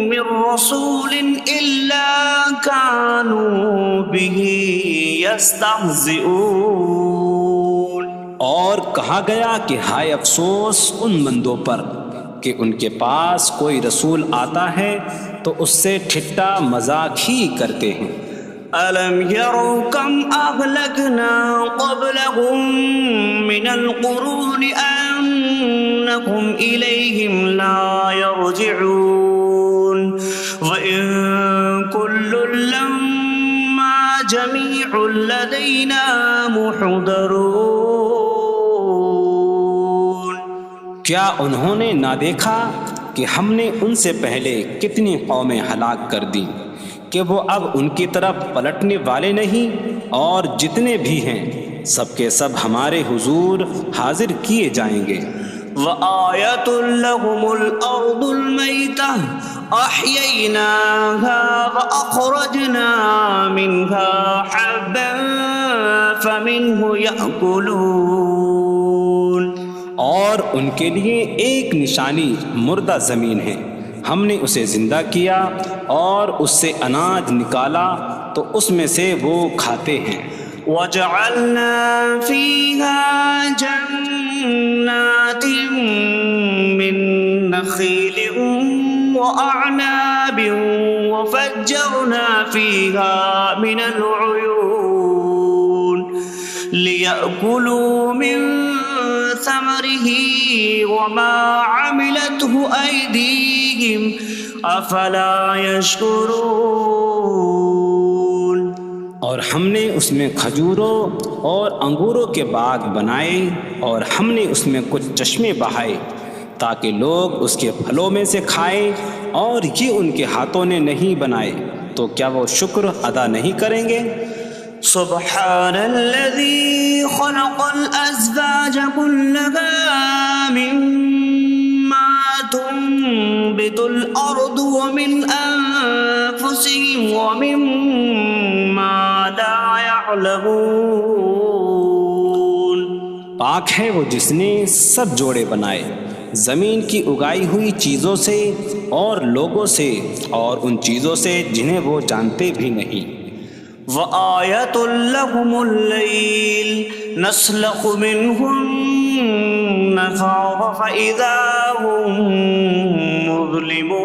من رسول الا کانوا بہ یستہزئون۔ اور کہا گیا کہ ہائے افسوس ان بندوں پر کہ ان کے پاس کوئی رسول آتا ہے تو اس سے ٹھٹا مذاق ہی کرتے ہیں۔ أَلَمْ يَرَوْا كَمْ أَهْلَكْنَا قَبْلَهُمْ مِنَ الْقُرُونِ أَنَّكُمْ إِلَيْهِمْ لَا يَرْجِعُونَ وَإِن كُلٌّ لَّمَّا جَمِيعٌ لَّدَيْنَا مُحْضَرُونَ۔ کیا انہوں نے نہ دیکھا کہ ہم نے ان سے پہلے کتنی قومیں ہلاک کر دیں کہ وہ اب ان کی طرف پلٹنے والے نہیں، اور جتنے بھی ہیں سب کے سب ہمارے حضور حاضر کیے جائیں گے۔ وَآیَةٌ لَّهُمُ الْأَرْضُ الْمَيْتَةُ أَحْيَيْنَاهَا وَأَخْرَجْنَا مِنْهَا حَبًّا فَمِنْهُ يَأْكُلُونَ۔ اور ان کے لیے ایک نشانی مردہ زمین ہے، ہم نے اسے زندہ کیا اور اس سے اناج نکالا تو اس میں سے وہ کھاتے ہیں۔ وَجَعَلْنَا فِيهَا جَنَّاتٍ مِّن نَّخِيلٍ وَأَعْنَابٍ وَفَجَّرْنَا فِيهَا مِنَ الْعُيُونِ لِيَأْكُلُوا مِن ثَمَرِهِ وَمَا عَمِلَتْهُ أَيْدِيهِمْ أَفَلَا يَشْكُرُونَ۔ اور ہم نے اس میں کھجوروں اور انگوروں کے باغ بنائے اور ہم نے اس میں کچھ چشمے بہائے تاکہ لوگ اس کے پھلوں میں سے کھائیں، اور یہ ان کے ہاتھوں نے نہیں بنائے، تو کیا وہ شکر ادا نہیں کریں گے؟ سبحان الذي خلق الأزواج كلها مما تنبت الأرض ومن أنفسهم ومما لا يعلمون۔ پاک ہے وہ جس نے سب جوڑے بنائے زمین کی اگائی ہوئی چیزوں سے اور لوگوں سے اور ان چیزوں سے جنہیں وہ جانتے بھی نہیں۔ وَآیَةٌ لَّهُمُ اللَّيْلُ نَسْلَخُ مِنْهُ النَّهَارَ فَإِذَا هُم مُظْلِمُونَ۔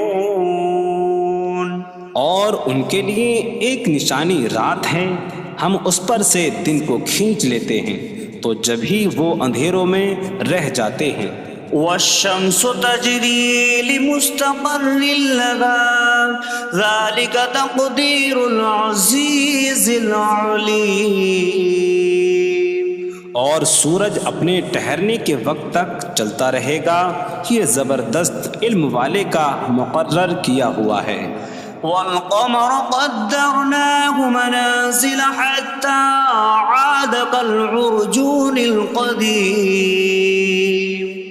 اور ان کے لیے ایک نشانی رات ہے، ہم اس پر سے دن کو کھینچ لیتے ہیں تو جبھی وہ اندھیروں میں رہ جاتے ہیں۔ وَالشَّمْسُ تَجْرِي لِمُسْتَقَرٍّ لَّهَا ذَلِكَ تَقْدِيرُ الْعَزِيزِ الْعَلِيمِ۔ اور سورج اپنے ٹھہرنے کے وقت تک چلتا رہے گا، یہ زبردست علم والے کا مقرر کیا ہوا ہے۔ وَالْقَمَرَ قَدَّرْنَاهُ مَنَازِلَ حَتَّى عَادَ كَالْعُرْجُونِ الْقَدِيمِ۔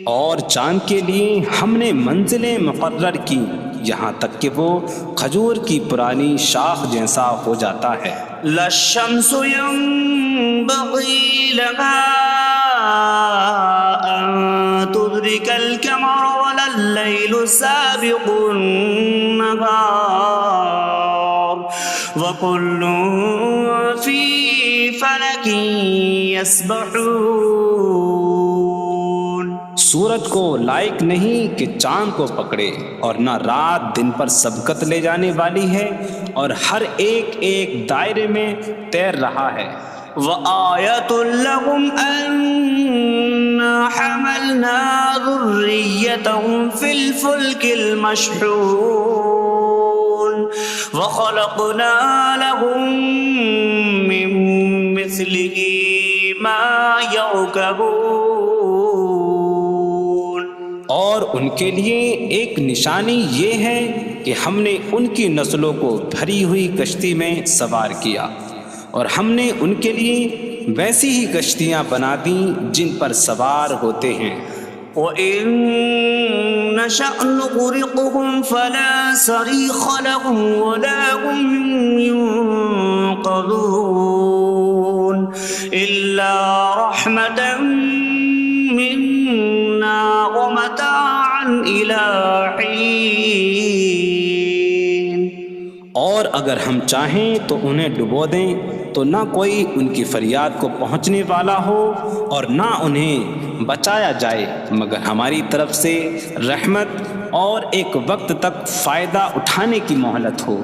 اور چاند کے لیے ہم نے منزلیں مقرر کی یہاں تک کہ وہ کھجور کی پرانی شاخ جیسا ہو جاتا ہے۔ لا الشمس ينبغي لها أن تدرك القمر ولا الليل سابق النهار وكل في فلك يسبحون۔ سورج کو لائق نہیں کہ چاند کو پکڑے، اور نہ رات دن پر سبقت لے جانے والی ہے، اور ہر ایک ایک دائرے میں تیر رہا ہے۔ وَآیَةٌ لَّهُمْ أَنَّا حملنا ذريتهم في الفلك المشحون وخلقنا لهم من مثله ما يركبون۔ اور ان کے لیے ایک نشانی یہ ہے کہ ہم نے ان کی نسلوں کو بھری ہوئی کشتی میں سوار کیا، اور ہم نے ان کے لیے ویسی ہی کشتیاں بنا دیں جن پر سوار ہوتے ہیں۔ وَإِن نَّشَأْ نُغْرِقْهُمْ فَلَا صَرِيخَ لَهُمْ وَلَا هُمْ يُنقَذُونَ إِلَّا رَحْمَةً مِّنَّا وَمَتَاعًا إِلَىٰ حِينٍ۔ اور اگر ہم چاہیں تو انہیں ڈبو دیں تو نہ کوئی ان کی فریاد کو پہنچنے والا ہو اور نہ انہیں بچایا جائے مگر ہماری طرف سے رحمت اور ایک وقت تک فائدہ اٹھانے کی مہلت ہو۔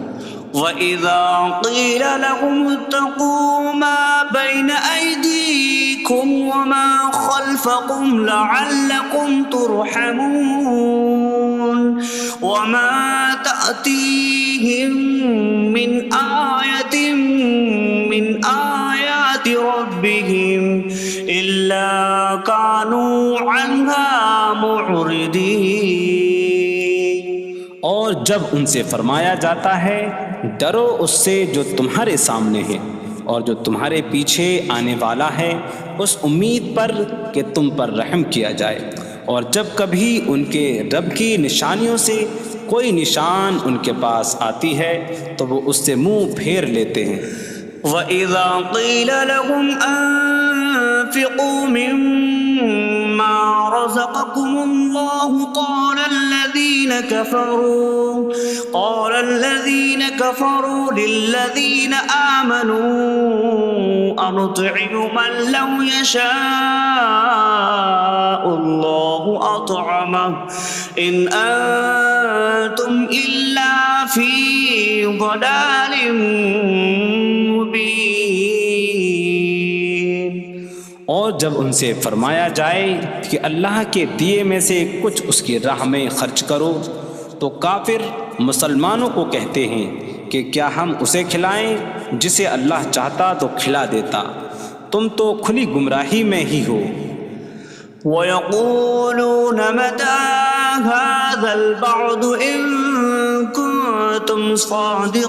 وَإِذَا قِيلَ لَهُمُ اتَّقُوا مَا بَيْنَ أَيْدِيكُمْ وَمَا خَلْفَكُمْ لَعَلَّكُمْ تُرْحَمُونَ وَمَا تَأْتِيهِم مِّنْ آيَةٍ مِّنْ آيَاتِ رَبِّهِمْ إِلَّا كَانُوا عَنْهَا مُعْرِضِينَ۔ اور جب ان سے فرمایا جاتا ہے ڈرو اس سے جو تمہارے سامنے ہے اور جو تمہارے پیچھے آنے والا ہے، اس امید پر کہ تم پر رحم کیا جائے، اور جب کبھی ان کے رب کی نشانیوں سے کوئی نشان ان کے پاس آتی ہے تو وہ اس سے منہ پھیر لیتے ہیں۔ وَإِذَا قِيلَ لَهُمْ أَنفِقُوا مِمَّا رَزَقَكُمُ اللَّهُ قَالَ الَّذِينَ كَفَرُوا لِلَّذِينَ آمَنُوا أَنُطْعِمُ مَن لَّوْ يَشَاءُ اللَّهُ أَطْعَمَهُ إِنْ أَنتُمْ إِلَّا فِي ضَلَالٍ مبین۔ اور جب ان سے فرمایا جائے کہ اللہ کے دیے میں سے کچھ اس کی راہ میں خرچ کرو تو کافر مسلمانوں کو کہتے ہیں کہ کیا ہم اسے کھلائیں جسے اللہ چاہتا تو کھلا دیتا، تم تو کھلی گمراہی میں ہی ہو۔ وَيَقُولُونَ مَتَىٰ هَٰذَا الْوَعْدُ إِن كُنتُمْ صَادِقِينَ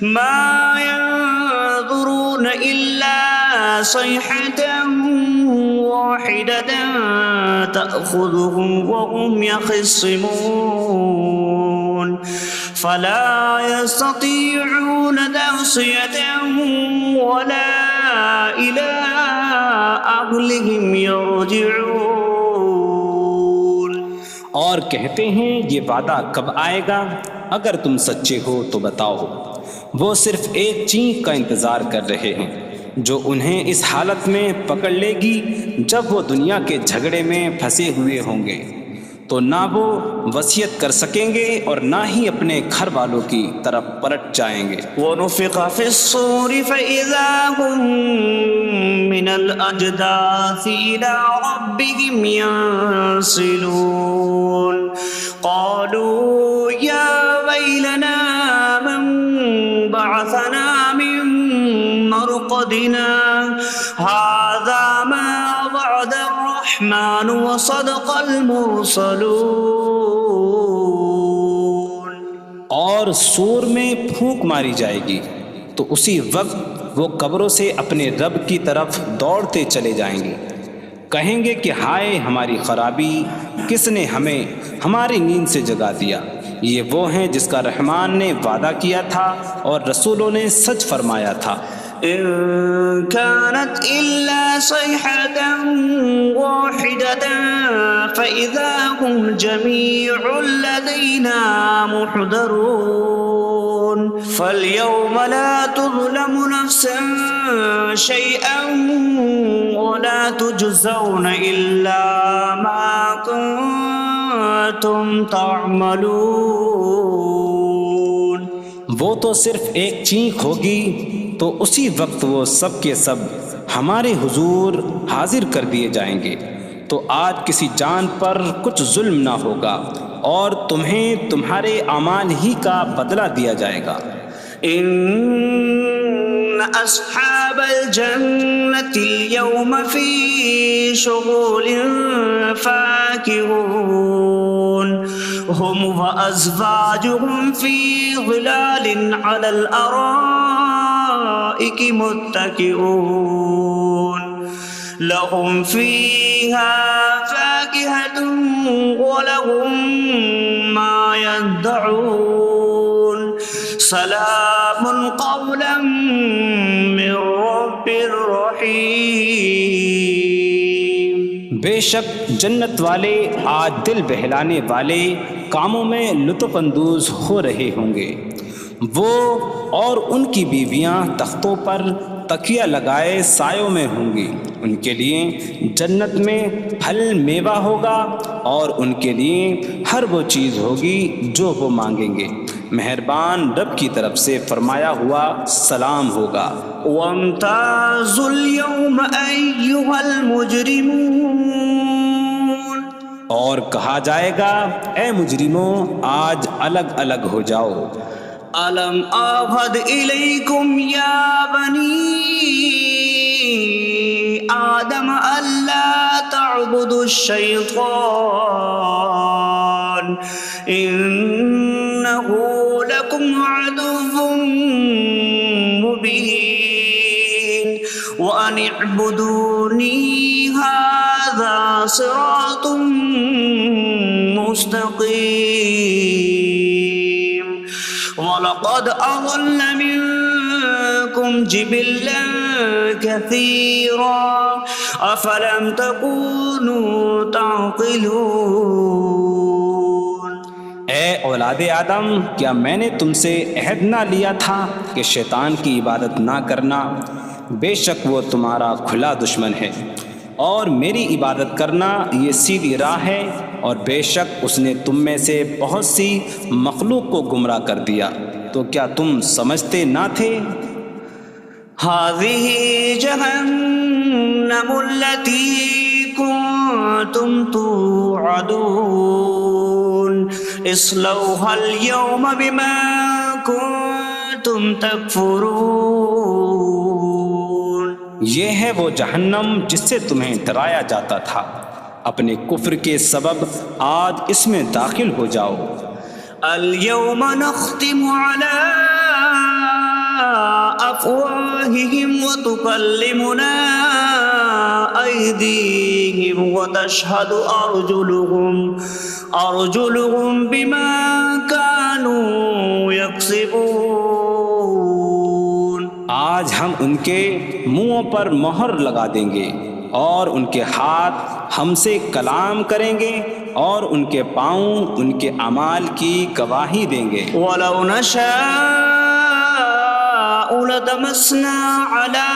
مَا يَنظُرُونَ إِلَّا صَيْحَةً وَاحِدَةً تَأْخُذُهُمْ وَهُمْ يَخِصِّمُونَ فَلَا يَسْتَطِيعُونَ تَوْصِيَةً وَلَا إِلَىٰ أَهْلِهِمْ يَرْجِعُونَ۔ اور کہتے ہیں یہ وعدہ کب آئے گا؟ اگر تم سچے ہو تو بتاؤ۔ وہ صرف ایک چینک کا انتظار کر رہے ہیں جو انہیں اس حالت میں پکڑ لے گی جب وہ دنیا کے جھگڑے میں پھنسے ہوئے ہوں گے، تو نہ وہ وصیت کر سکیں گے اور نہ ہی اپنے گھر والوں کی طرف پلٹ جائیں گے۔ وَنُفِخَ فِي الصُّورِ فَإِذَا هُم مِّنَ الْأَجْدَاثِ إِلَىٰ رَبِّهِمْ يَنسِلُونَ قَالُوا يَا وَيْلَنَا مَن بَعَثَنَا مِن مَّرْقَدِنَا هَٰذَا مَا وَعَدَ الرَّحْمَٰنُ وَصَدَقَ الْمُرْسَلُونَ۔ اور سور میں پھونک ماری جائے گی تو اسی وقت وہ قبروں سے اپنے رب کی طرف دوڑتے چلے جائیں گے، کہیں گے کہ ہائے ہماری خرابی، کس نے ہمیں ہماری نیند سے جگا دیا۔ یہ وہ ہیں جس کا رحمان نے وعدہ کیا تھا اور رسولوں نے سچ فرمایا تھا۔ إن كانت إلا صيحة واحدة فإذا هم جميع لدينا محضرون فاليوم لا تظلم نفس شيئا ولا تجزون إلا ما كنتم تعملون۔ وہ تو صرف ایک چینک ہوگی تو اسی وقت وہ سب کے سب ہمارے حضور حاضر کر دیے جائیں گے تو آج کسی جان پر کچھ ظلم نہ ہوگا اور تمہیں تمہارے اعمال ہی کا بدلہ دیا جائے گا۔ إن أصحاب الجنة اليوم في شغل فاكهون هم وأزواجهم في ظلال على الأرائك متكئون لهم فيها فاكهة ولهم ما يدعون سلام قولا من رب رحیم۔ بے شک جنت والے آج دل بہلانے والے کاموں میں لطف اندوز ہو رہے ہوں گے۔ وہ اور ان کی بیویاں تختوں پر تکیہ لگائے سایوں میں ہوں گی۔ ان کے لیے جنت میں پھل میوہ ہوگا اور ان کے لیے ہر وہ چیز ہوگی جو وہ مانگیں گے۔ مہربان رب کی طرف سے فرمایا ہوا سلام ہوگا۔ وامتازوا اليوم أيها المجرمون، اور کہا جائے گا اے مجرموں آج الگ الگ ہو جاؤ۔ ألم أعهد إليكم يا بني آدم ألا تعبدوا الشيطان إنه لكم عدو مبين وأن اعبدوني هذا صراط مستقيم وَلَقَدْ أَضَلَّ مِنكُمْ جِبِلًّا كَثِيرًا أَفَلَمْ تَكُونُوا تَعْقِلُونَ۔ اے اولاد آدم، کیا میں نے تم سے عہد نہ لیا تھا کہ شیطان کی عبادت نہ کرنا؟ بے شک وہ تمہارا کھلا دشمن ہے، اور میری عبادت کرنا یہ سیدھی راہ ہے، اور بے شک اس نے تم میں سے بہت سی مخلوق کو گمراہ کر دیا، تو کیا تم سمجھتے نہ تھے؟ هذه جهنم التي كنتم توعدون اصلوها اليوم بما كنتم تكفرون۔ یہ ہے وہ جہنم جس سے تمہیں ڈرایا جاتا تھا، اپنے کفر کے سبب آج اس میں داخل ہو جاؤ۔ اليوم نختم على أفواههم وتكلمنا أيديهم وتشهد أرجلهم بما كانوا يكسبون۔ آج ہم ان کے منہوں پر مہر لگا دیں گے، اور ان کے ہاتھ ہم سے کلام کریں گے، اور ان کے پاؤں ان کے اعمال کی گواہی دیں گے۔ وَلَوْ نَشَاءُ لَطَمَسْنَا عَلَىٰ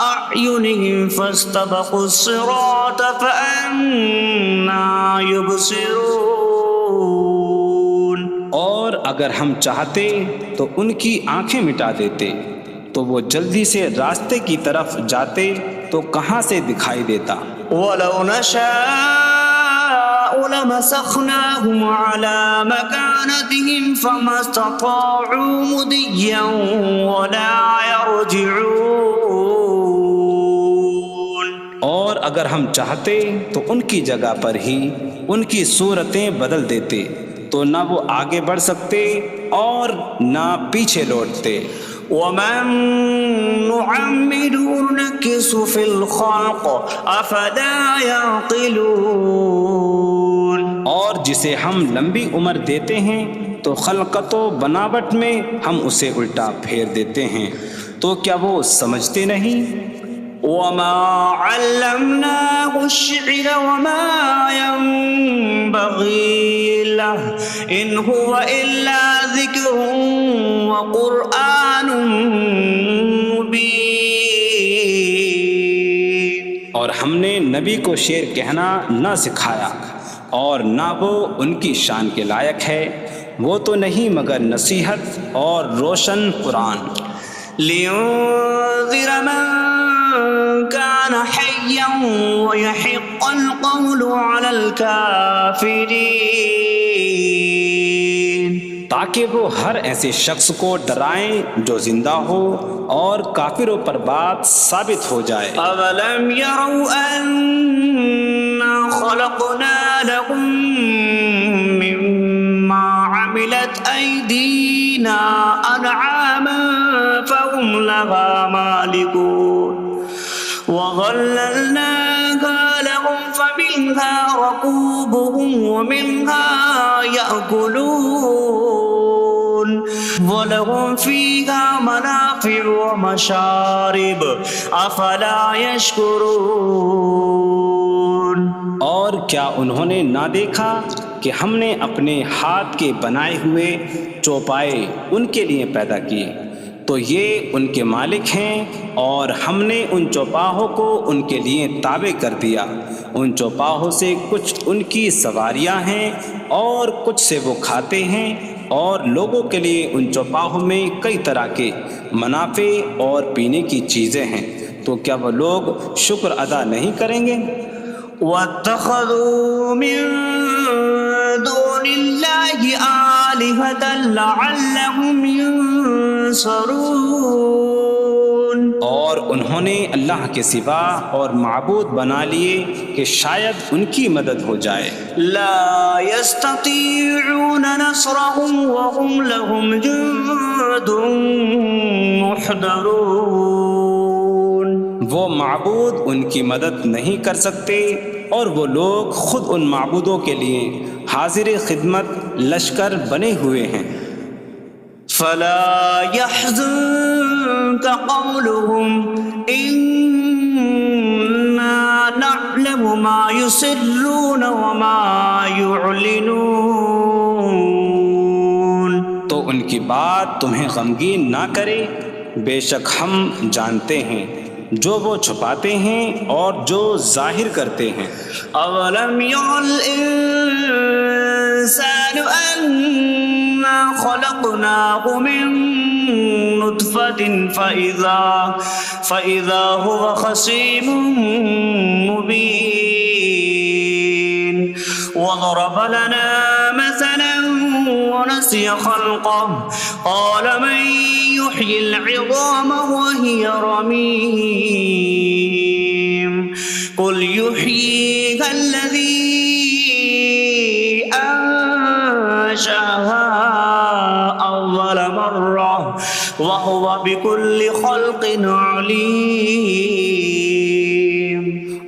أَعْيُنِهِمْ فَاسْتَبَقُوا الصِّرَاطَ فَأَنَّىٰ يُبْصِرُونَ۔ اور اگر ہم چاہتے تو ان کی آنکھیں مٹا دیتے، تو وہ جلدی سے راستے کی طرف جاتے تو کہاں سے دکھائی دیتا۔ وَلَوْ نَشَاءُ لَمَسَخْنَاهُمْ عَلَىٰ مَكَانَتِهِمْ فَمَا اسْتَطَاعُوا مُضِيًّا وَلَا يَرْجِعُونَ۔ اور اگر ہم چاہتے تو ان کی جگہ پر ہی ان کی صورتیں بدل دیتے، تو نہ وہ آگے بڑھ سکتے اور نہ پیچھے لوٹتے۔ وَمَن نُّعَمِّرْهُ نُنَكِّسْهُ فِي الْخَلْقِ أَفَلَا يَعْقِلُونَ۔ اور جسے ہم لمبی عمر دیتے ہیں تو خلقت و بناوٹ میں ہم اسے الٹا پھیر دیتے ہیں، تو کیا وہ سمجھتے نہیں؟ وَمَا عَلَّمْنَاهُ الشِّعْرَ وَمَا يَنبَغِي لَهُ إِنْ هُوَ إِلَّا ذِكْرٌ وَقُرْآنٌ مُّبِينٌ۔ اور ہم نے نبی کو شعر کہنا نہ سکھایا، اور نہ وہ ان کی شان کے لائق ہے، وہ تو نہیں مگر نصیحت اور روشن قرآن۔ لِيُنذِرَ مَن كان حيا ويحق القول على الكافرين تاکہ وہ ہر ایسے شخص کو ڈرائیں جو زندہ ہو اور کافروں پر بات ثابت ہو جائے۔ أولم يروا أنا خلقنا لهم مما عملت أيدينا أنعاما فهم لها مالكون وظللناها لهم فمنها ركوبهم ومنها يأكلون وَلَهُمْ فِيهَا مَنَافِعُ وَمَشَارِبُ أَفَلَا يَشْكُرُونَ۔ اور کیا انہوں نے نہ دیکھا کہ ہم نے اپنے ہاتھ کے بنائے ہوئے چوپائے ان کے لیے پیدا کیے، تو یہ ان کے مالک ہیں، اور ہم نے ان چوپاہوں کو ان کے لیے تابع کر دیا۔ ان چوپاہوں سے کچھ ان کی سواریاں ہیں اور کچھ سے وہ کھاتے ہیں، اور لوگوں کے لیے ان چوپاہوں میں کئی طرح کے منافع اور پینے کی چیزیں ہیں، تو کیا وہ لوگ شکر ادا نہیں کریں گے؟ وَاتَّخَذُوا مِن دُونِ اللَّهِ آلِهَةً لَعَلَّهُمْ يُنصَرُونَ۔ اور انہوں نے اللہ کے سوا اور معبود بنا لیے کہ شاید ان کی مدد ہو جائے۔ لا يستطيعون نصرهم وهم لهم جند محضرون۔ وہ معبود ان کی مدد نہیں کر سکتے، اور وہ لوگ خود ان معبودوں کے لیے حاضر خدمت لشکر بنے ہوئے ہیں۔ فلا يحزنك قولهم إنا نعلم ما يسرون وما يعلنون۔ تو ان کی بات تمہیں غمگین نہ کرے، بے شک ہم جانتے ہیں جو وہ چھپاتے ہیں اور جو ظاہر کرتے ہیں۔ اولم ير الانسان انا خلقناه من نطفة فإذا هو خصيم مبين وضرب لنا مثلا ونسي خلقه قال من يحيي العظام وهي رميم قل يحييها الذي أنشأها أول مرة وهو بكل خلق عليم۔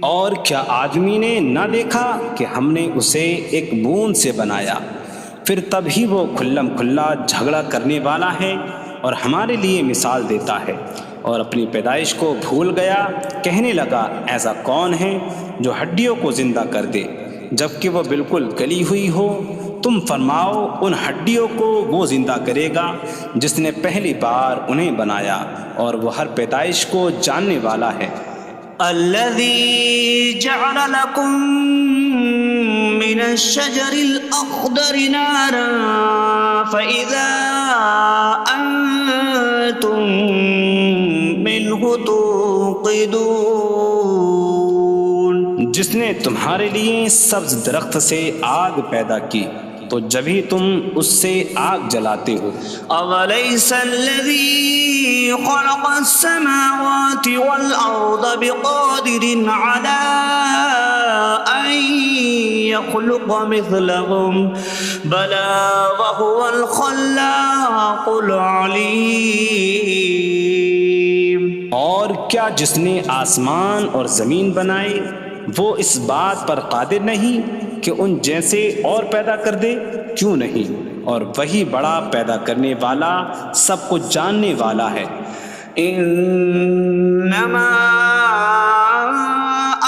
اور کیا آدمی نے نہ دیکھا کہ ہم نے اسے ایک بوند سے بنایا، پھر تب ہی وہ کھلم کھلا جھگڑا کرنے والا ہے اور ہمارے لیے مثال دیتا ہے، اور اپنی پیدائش کو بھول گیا، کہنے لگا ایسا کون ہے جو ہڈیوں کو زندہ کر دے جبکہ وہ بالکل گلی ہوئی ہو؟ تم فرماؤ ان ہڈیوں کو وہ زندہ کرے گا جس نے پہلی بار انہیں بنایا، اور وہ ہر پیدائش کو جاننے والا ہے۔ الذي جعل لكم من الشجر الأخضر نارا فإذا أنتم منه توقدون۔ جس نے تمہارے لیے سبز درخت سے آگ پیدا کی تو جبھی تم اس سے آگ جلاتے ہو۔ أَوَلَيْسَ الَّذِي خَلَقَ السَّمَاوَاتِ وَالْأَرْضَ بِقَادِرٍ عَلَىٰ أَن يَخْلُقَ مِثْلَهُمْ بَلَىٰ وَهُوَ الْخَلَّاقُ الْعَلِيمُ۔ اور کیا جس نے آسمان اور زمین بنائے وہ اس بات پر قادر نہیں کہ ان جیسے اور پیدا کر دے؟ کیوں نہیں، اور وہی بڑا پیدا کرنے والا سب کچھ جاننے والا ہے۔ انما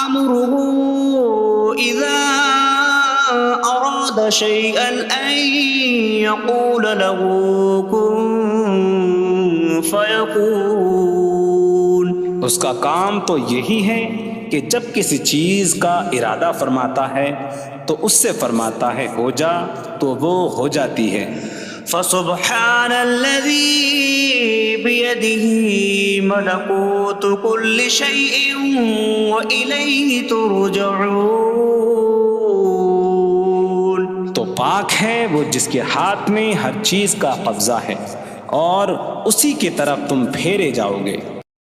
امره اذا اراد شيئا ان يقول له كن فيكون۔ اس کا کام تو یہی ہے کہ جب کسی چیز کا ارادہ فرماتا ہے تو اس سے فرماتا ہے ہو جا، تو وہ ہو جاتی ہے۔ فسبحان الذي بيده ملكوت كل شيء وإليه ترجعون. تو پاک ہے وہ جس کے ہاتھ میں ہر چیز کا قبضہ ہے اور اسی کی طرف تم پھیرے جاؤ گے.